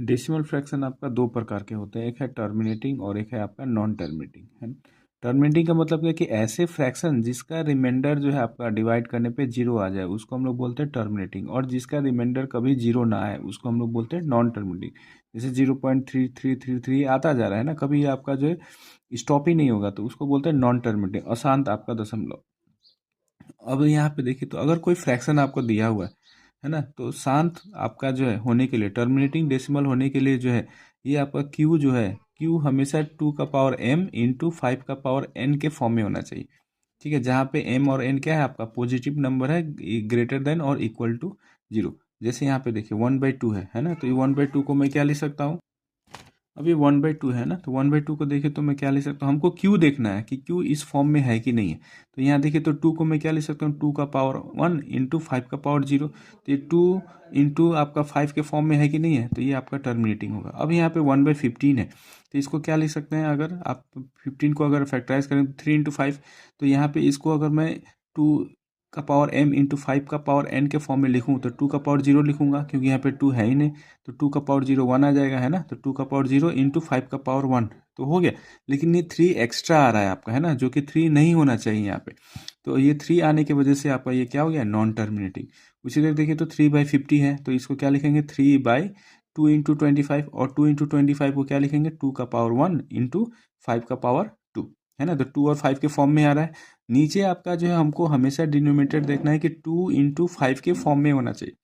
Decimal fraction आपका दो प्रकार के होते हैं, एक है टर्मिनेटिंग और एक है आपका नॉन टर्मिनेटिंग है। टर्मिनेटिंग का मतलब है कि ऐसे फ्रैक्शन जिसका रिमाइंडर जो है आपका डिवाइड करने पे जीरो आ जाए उसको हम लोग बोलते हैं टर्मिनेटिंग, और जिसका रिमाइंडर कभी जीरो ना आए उसको हम लोग बोलते हैं नॉन टर्मिनेटिंग। जैसे 0.3333 आता जा रहा है ना, कभी आपका जो है स्टॉप ही नहीं होगा तो उसको बोलते हैं नॉन टर्मिनेटिंग, अशांत आपका दशमलव। अब यहाँ पे देखिए तो अगर कोई फ्रैक्शन आपको दिया हुआ है ना, तो शांत आपका जो है होने के लिए, टर्मिनेटिंग डेसिमल होने के लिए जो है ये आपका क्यू जो है, क्यू हमेशा 2 का पावर m इंटू 5 का पावर n के फॉर्म में होना चाहिए। ठीक है, जहाँ पे m और n क्या है आपका पॉजिटिव नंबर है, ग्रेटर देन और इक्वल टू 0। जैसे यहाँ पे देखिए 1/2 है ना, तो ये 1/2 को मैं क्या लिख सकता हूँ, अब ये 1/2 है ना, तो 1/2 को देखे तो मैं क्या लिख सकता हूँ, हमको क्यू देखना है कि क्यू इस फॉर्म में है कि नहीं है। तो यहाँ देखिए तो 2 को मैं क्या लिख सकता हूँ, 2 का पावर 1 इंटू 5 का पावर 0। तो ये 2 इंटू आपका 5 के फॉर्म में है कि नहीं है, तो ये आपका टर्मिनेटिंग होगा। अब यहाँ पे 1/15 है, तो इसको क्या लिख सकते हैं, अगर आप 15 को अगर फैक्टराइज करें तो 3 इंटू 5, तो यहाँ पे इसको अगर मैं 2 का पावर m इंटू 5 का पावर n के फॉर्म में लिखूँ तो 2 का पावर 0 लिखूंगा, क्योंकि यहाँ पे 2 है ही नहीं, तो 2 का पावर 0 1 आ जाएगा है ना, तो 2 का पावर 0 इंटू 5 का पावर 1 तो हो गया। लेकिन ये 3 एक्स्ट्रा आ रहा है आपका है ना, जो कि 3 नहीं होना चाहिए यहाँ पे, तो ये 3 आने की वजह से आपका ये क्या हो गया, नॉन टर्मिनेटिंग। उसी तरह देखिए तो 3/50 है, तो इसको क्या लिखेंगे, 3/2 इंटू 25, और 2 इंटू 25 को क्या लिखेंगे, 2 का पावर 1 इंटू 5 का पावर 2 है ना, तो 2 और 5 के फॉर्म में आ रहा है। नीचे आपका जो है हमको हमेशा डिनोमिनेटर देखना है कि 2 इंटू 5 के फॉर्म में होना चाहिए।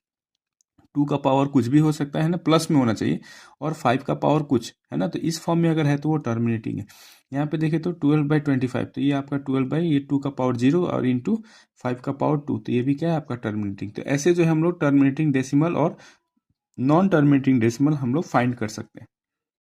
2 का पावर कुछ भी हो सकता है ना, प्लस में होना चाहिए, और 5 का पावर कुछ है ना, तो इस फॉर्म में अगर है तो वो टर्मिनेटिंग है। यहाँ पे देखें तो 12/25, तो ये आपका 12/2 और इंटू 5 का पावर 2, तो ये भी क्या है आपका टर्मिनेटिंग। तो ऐसे जो है हम लोग टर्मिनेटिंग डेसिमल और नॉन टर्मिनेटिंग डेसिमल हम लोग फाइंड कर सकते हैं।